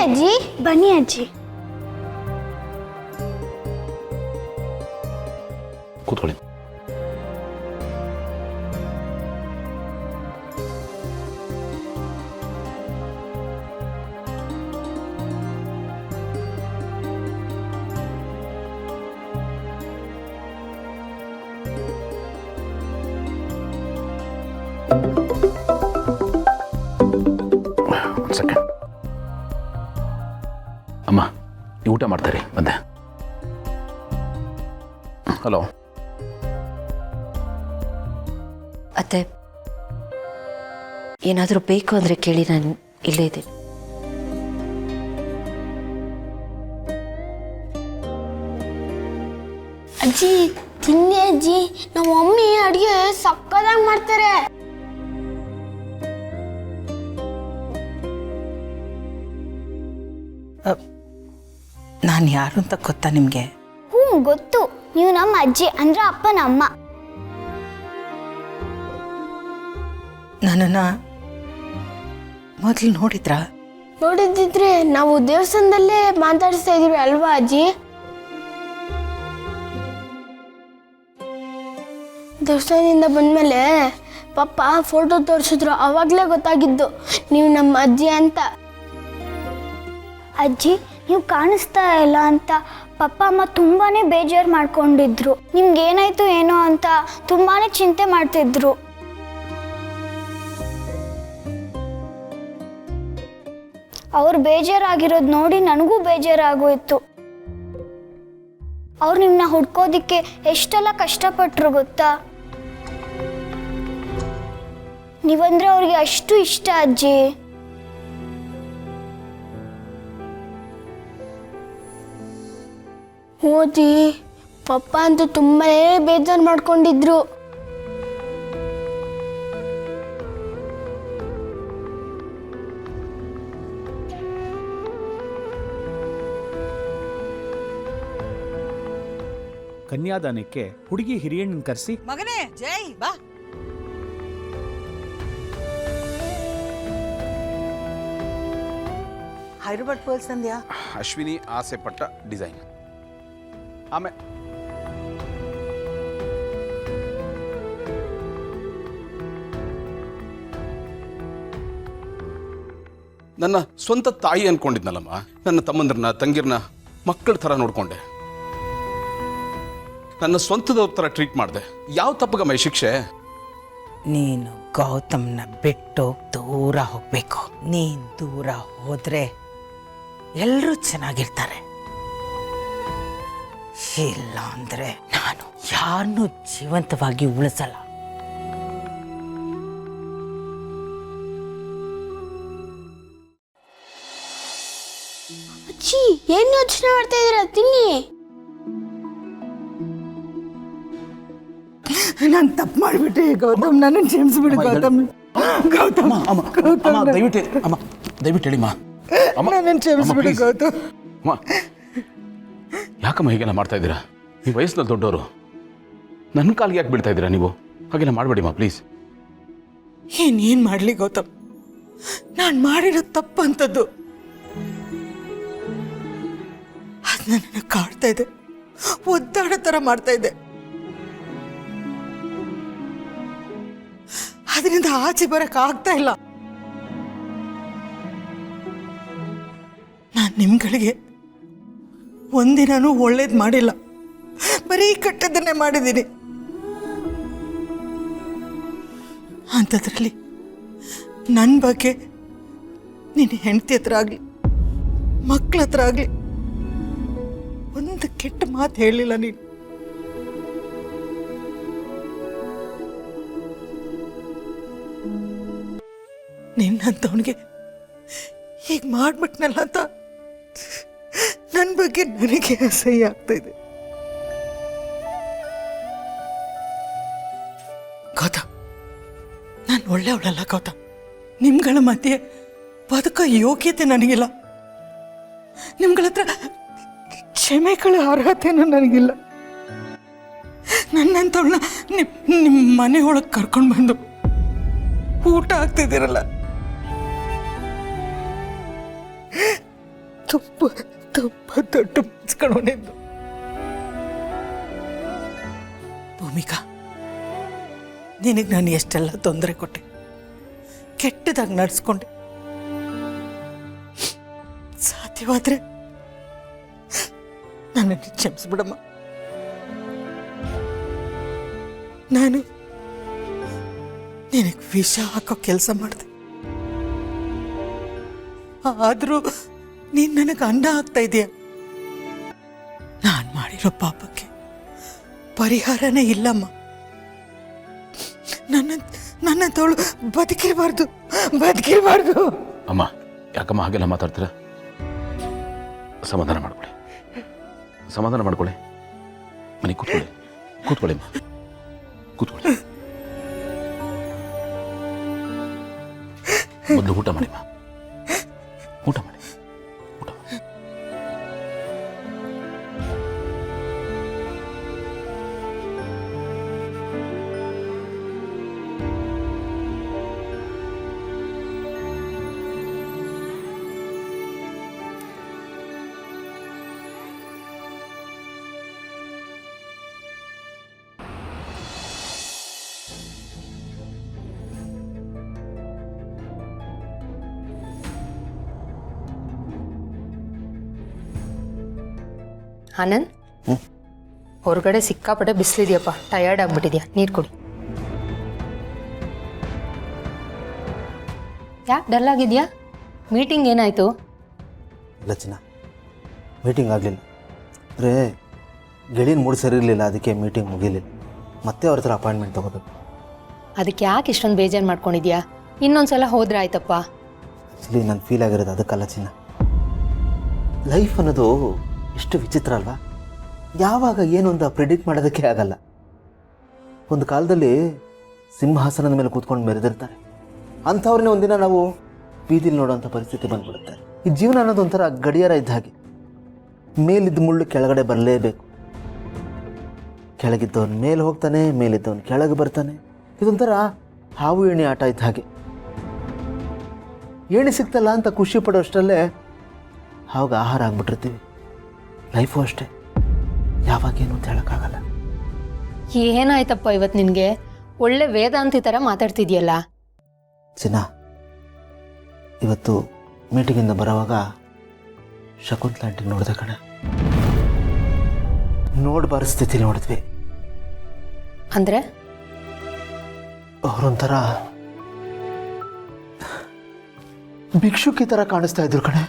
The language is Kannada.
ಅಜ್ಜಿ. ಬನ್ನಿ ಅಜ್ಜಿ. ಕೂತ್ಕೊಳ್ಳಿ. ಸೆಕೆಂಡ್. ಅಮ್ಮ, ಈ ಊಟ ಮಾಡ್ತಾರೆ ಬಂದೆ. ಹಲೋ ಅತ್ತೆ, ಏನಾದರೂ ಬೇಕು ಅಂದರೆ ಕೇಳಿ, ನಾನು ಇಲ್ಲೇ ಇದ್ದೀನಿ. ಅಜ್ಜಿ ತಿನ್ನಿ ಅಜ್ಜಿ, ನಮ್ಮ ಮಮ್ಮಿ ಅಡುಗೆ ಸಕ್ಕದಾಗಿ ಮಾಡ್ತಾರೆ. ನಾನು ಯಾರು ಅಂತ ಗೊತ್ತಾ ನಿಮಗೆ? ಗೊತ್ತು, ನೀವು ನಮ್ಮ ಅಜ್ಜಿ ಅಂದ್ರೆ ಅಪ್ಪನ ಅಮ್ಮ. ನನ್ನನ್ನು ಮೊದಲು ನೋಡಿದ್ರಾ? ನೋಡಿದ್ದಿದ್ರೆ ನಾವು ದೇವಸ್ಥಾನದಲ್ಲೇ ಮಾತಾಡಿಸ್ತಾ ಇದೀವಿ ಅಲ್ವಾ ಅಜ್ಜಿ? ದೇವಸ್ಥಾನದಿಂದ ಬಂದ್ಮೇಲೆ ಪಪ್ಪ ಫೋಟೋ ತೋರಿಸಿದ್ರು, ಅವಾಗಲೇ ಗೊತ್ತಾಗಿದ್ದು ನೀವು ನಮ್ಮ ಅಜ್ಜಿ ಅಂತ. ಅಜ್ಜಿ, ನೀವು ಕಾಣಿಸ್ತಾ ಇಲ್ಲ ಅಂತ ಪಪ್ಪ ಅಮ್ಮ ತುಂಬಾನೇ ಬೇಜಾರು ಮಾಡ್ಕೊಂಡಿದ್ರು. ನಿಮ್ಗೆ ಏನಾಯ್ತು ಏನೋ ಅಂತ ತುಂಬಾನೇ ಚಿಂತೆ ಮಾಡ್ತಿದ್ರು. ಅವ್ರು ಬೇಜಾರಾಗಿರೋದು ನೋಡಿ ನನಗೂ ಬೇಜಾರಾಗೋಯ್ತು. ಅವ್ರು ನಿಮ್ಮನ್ನ ಹುಡ್ಕೋದಿಕ್ಕೆ ಎಷ್ಟೆಲ್ಲ ಕಷ್ಟಪಟ್ರು ಗೊತ್ತಾ? ನೀವಂದ್ರೆ ಅವ್ರಿಗೆ ಅಷ್ಟು ಇಷ್ಟ ಅಜ್ಜಿ. ಓದಿ ಪಪ್ಪ ಅಂತೂ ತುಂಬಾನೇ ಬೇಜಾರು ಮಾಡ್ಕೊಂಡಿದ್ರು. ಕನ್ಯಾದಾನಕ್ಕೆ ಹುಡುಗಿ ಹಿರಿಯಣ್ಣನ ಕರೆಸಿ, ಮಗನೇ ಜೈ ಬಾ. ಹೈದರಾಬಾದ್ ಪರ್ಲ್ಸ್ ಅಂದ್ಯಾ? ಅಶ್ವಿನಿ ಆಸೆ ಪಟ್ಟ ಡಿಸೈನ್. ಆಮೇಲೆ ನನ್ನ ಸ್ವಂತ ತಾಯಿ ಅನ್ಕೊಂಡಿದ್ನಲ್ಲಮ್ಮ. ನನ್ನ ತಮ್ಮಂದ್ರನ್ನ ತಂಗಿರ್ನ ಮಕ್ಕಳ ಥರ ನೋಡ್ಕೊಂಡೆ. ನನ್ನ ಸ್ವಂತದವ್ರ ಥರ ಟ್ರೀಟ್ ಮಾಡಿದೆ. ಯಾವ ತಪ್ಪಗಮ್ಮ ಈ ಶಿಕ್ಷೆ? ನೀನು ಗೌತಮ್ನ ಬಿಟ್ಟು ದೂರ ಹೋಗ್ಬೇಕು. ನೀನ್ ದೂರ ಹೋದ್ರೆ ಎಲ್ಲರೂ ಚೆನ್ನಾಗಿರ್ತಾರೆ. ಇಲ್ಲ ಅಂದ್ರೆ ನಾನು ಯಾರನ್ನೂ ಜೀವಂತವಾಗಿ ಉಳಿಸಲ್ಲ. ಅಜ್ಜಿ, ಏನ್ ಯೋಚನೆ ಮಾಡ್ತಾ ಇದೀರ? ತಿನ್ನಿ. ನಾನು ತಪ್ಪು ಮಾಡಿಬಿಟ್ಟೆ ಗೌತಮ್, ನನ್ನ ಕ್ಷಮಿಸ್ಬಿಡು ಗೌತಮ್. ಗೌತಮ್ ದಯವಿಟ್ಟು ಹೇಳಿಮ್ಮ. ನನ್ನ ಕ್ಷಮಿಸ್ಬಿಡು ಗೌತಮ್. ಯಾಕಮ್ಮ ಹೀಗೆಲ್ಲ ಮಾಡ್ತಾ ಇದ್ದೀರಾ? ಈ ವಯಸ್ಸಿನಲ್ಲಿ ದೊಡ್ಡವರು. ನನ್ನ ಕಾಲಿಗೆ ಯಾಕೆ ಬಿಡ್ತಾ ಇದ್ದೀರಾ ನೀವು? ಹಾಗೆಲ್ಲ ಮಾಡಬೇಡಿಮ್ಮ ಪ್ಲೀಸ್. ಏನ್ ಮಾಡ್ಲಿ ಗೌತಮ್, ನಾನು ಮಾಡಿರೋ ತಪ್ಪಂಥದ್ದು ಅದು ನನ್ನನ್ನು ಕಾಡ್ತಾ ಇದೆ, ಒದ್ದಾಡೋ ಥರ ಮಾಡ್ತಾ ಇದೆ. ಅದರಿಂದ ಆಚೆ ಬರಕ್ ಆಗ್ತಾ ಇಲ್ಲ. ನಾನು ನಿಮ್ಗಳಿಗೆ ಒಂದಿನೂ ಒಳ್ಳೇದು ಮಾಡಿಲ್ಲ, ಬರೀ ಕೆಟ್ಟದನ್ನೇ ಮಾಡಿದ್ದೀನಿ. ಅಂಥದ್ರಲ್ಲಿ ನನ್ನ ಬಗ್ಗೆ ನಿನ್ನ ಹೆಂಡತಿ ಹತ್ರ ಆಗಲಿ ಮಕ್ಕಳ ಹತ್ರ ಆಗಲಿ ಒಂದು ಕೆಟ್ಟ ಮಾತು ಹೇಳಿಲ್ಲ ನೀನು. ನಿನ್ನಂಥವನಿಗೆ ಹೀಗೆ ಮಾಡ್ಬಿಟ್ನಲ್ಲ ಅಂತ ನನ್ನ ಬಗ್ಗೆ ನನಗೆ ಅಸಹ್ಯ ಆಗ್ತಾ ಇದೆ. ಗೌತಮ್, ನಾನು ಒಳ್ಳೆಯವಳಲ್ಲ ಗೌತಮ್. ನಿಮ್ಗಳ ಮಧ್ಯೆ ಬದುಕೋ ಯೋಗ್ಯತೆ ನನಗಿಲ್ಲ. ನಿಮ್ಗಳ ಹತ್ರ ಕ್ಷಮೆಗಳ ಅರ್ಹತೆನೂ ನನಗಿಲ್ಲ. ನನ್ನಂಥವಳನ್ನ ನಿಮ್ಮ ಮನೆ ಒಳಗೆ ಕರ್ಕೊಂಡು ಬಂದು ಊಟ ಆಗ್ತಿದ್ದೀರಲ್ಲ, ತುಂಬ ತುಂಬ ದೊಡ್ಡ ಮುಚ್ಕೊಳ್ಳೋನೆಂದು. ಭೂಮಿಕಾ, ನಿನಗೆ ನಾನು ಎಷ್ಟೆಲ್ಲ ತೊಂದರೆ ಕೊಟ್ಟೆ, ಕೆಟ್ಟದಾಗಿ ನಡೆಸ್ಕೊಂಡೆ. ಸಾಧ್ಯವಾದ್ರೆ ನನ್ನನ್ನು ಕ್ಷಮಿಸ್ಬಿಡಮ್ಮ. ನಾನು ನಿನಗೆ ವಿಷ ಹಾಕೋ ಕೆಲಸ ಮಾಡಿದೆ, ಆದರೂ ನೀನು ನನಗೆ ಅನ್ನ ಹಾಕ್ತಾ ಇದೀಯ. ನಾನು ಮಾಡಿರೋ ಪಾಪಕ್ಕೆ ಪರಿಹಾರನೇ ಇಲ್ಲಮ್ಮ. ನನ್ನ ತೋಳು ಬದುಕಿರಬಾರ್ದು. ಅಮ್ಮ, ಯಾಕಮ್ಮ ಹಾಗೆಲ್ಲ ಮಾತಾಡ್ತೀರಾ? ಸಮಾಧಾನ ಮಾಡ್ಕೊಳ್ಳಿ. ಮನೆ ಕೂತ್ಕೊಳ್ಳಿ ಅಮ್ಮ, ಕೂತ್ಕೊಳ್ಳಿ. ಮೊದಲು ಊಟ ಮಾಡಿಮ್ಮ, ಊಟ ಮಾಡಿ. ಆನಂದ್, ಹೊರಗಡೆ ಸಿಕ್ಕಾಪಟ್ಟೆ ಬಿಸಿಲಿದೆಯಪ್ಪ, ಟಯರ್ಡ್ ಆಗ್ಬಿಟ್ಟಿದ್ಯಾ, ನೀರು ಕುಡಿ. ಯಾಕೆ ಡಲ್ ಆಗಿದ್ಯಾ? ಮೀಟಿಂಗ್ ಏನಾಯ್ತು? ಇಲ್ಲ ಚಿನ್ನ, ಮೀಟಿಂಗ್ ಆಗಲಿಲ್ಲ. ಅಂದರೆ ಗೆಳೆಯನ ಮೂಡ್ ಸರಿ ಇರಲಿಲ್ಲ, ಅದಕ್ಕೆ ಮೀಟಿಂಗ್ ಮುಗಿಲಿಲ್ಲ. ಮತ್ತೆ ಅವ್ರ ಹತ್ರ ಅಪಾಯಿಂಟ್ಮೆಂಟ್ ತೊಗೋಬೇಕು. ಅದಕ್ಕೆ ಯಾಕೆ ಇಷ್ಟೊಂದು ಬೇಜಾರು ಮಾಡ್ಕೊಂಡಿದ್ಯಾ? ಇನ್ನೊಂದ್ಸಲ ಹೋದ್ರೆ ಆಯ್ತಪ್ಪ. ಆ್ಯಕ್ಚುಲಿ ನಾನು ಫೀಲ್ ಆಗಿರೋದು ಅದಕ್ಕಲ್ಲ ಚಿನ್ನ. ಲೈಫ್ ಅನ್ನೋದು ಎಷ್ಟು ವಿಚಿತ್ರ ಅಲ್ವಾ? ಯಾವಾಗ ಏನು ಅಂತ ಪ್ರಿಡಿಕ್ಟ್ ಮಾಡೋದಕ್ಕೆ ಆಗಲ್ಲ. ಒಂದು ಕಾಲದಲ್ಲಿ ಸಿಂಹಾಸನದ ಮೇಲೆ ಕೂತ್ಕೊಂಡು ಮೆರೆದಿರ್ತಾರೆ, ಅಂಥವ್ರನ್ನೇ ಒಂದಿನ ನಾವು ಬೀದಿಲಿ ನೋಡೋಂಥ ಪರಿಸ್ಥಿತಿ ಬಂದ್ಬಿಡುತ್ತೆ. ಈ ಜೀವನ ಅನ್ನೋದು ಒಂಥರ ಗಡಿಯಾರ ಇದ್ದ ಹಾಗೆ, ಮೇಲಿದ್ದ ಮುಳ್ಳು ಕೆಳಗಡೆ ಬರಲೇಬೇಕು. ಕೆಳಗಿದ್ದವನು ಮೇಲೆ ಹೋಗ್ತಾನೆ, ಮೇಲಿದ್ದವನು ಕೆಳಗೆ ಬರ್ತಾನೆ. ಇದೊಂಥರ ಹಾವು ಏಣಿ ಆಟ ಇದ್ದ ಹಾಗೆ. ಏಣಿ ಸಿಗ್ತಲ್ಲ ಅಂತ ಖುಷಿ ಪಡೋಷ್ಟರಲ್ಲೇ ಆವಾಗ ಆಹಾರ ಆಗ್ಬಿಟ್ಟಿರ್ತೀವಿ. ಲೈಫು ಅಷ್ಟೇ, ಯಾವಾಗೇನು ಅಂತ ಹೇಳೋಕ್ಕಾಗಲ್ಲ. ಏನಾಯ್ತಪ್ಪ ಇವತ್ತು ನಿನಗೆ? ಒಳ್ಳೆ ವೇದಾಂತಿ ಥರ ಮಾತಾಡ್ತಿದ್ಯಲ್ಲ. ಚಿನ್ನ, ಇವತ್ತು ಮೀಟಿಂಗಿಂದ ಬರೋವಾಗ ಶಕುಂತಲಾ ಆಂಟಿ ನೋಡಿದೆ ಕಣೆ. ನೋಡಬಾರ ಸ್ಥಿತಿ ನೋಡಿದ್ವಿ. ಅಂದರೆ ಅವರೊಂಥರ ಭಿಕ್ಷುಕಿ ಥರ ಕಾಣಿಸ್ತಾ ಇದ್ರು ಕಣೆ.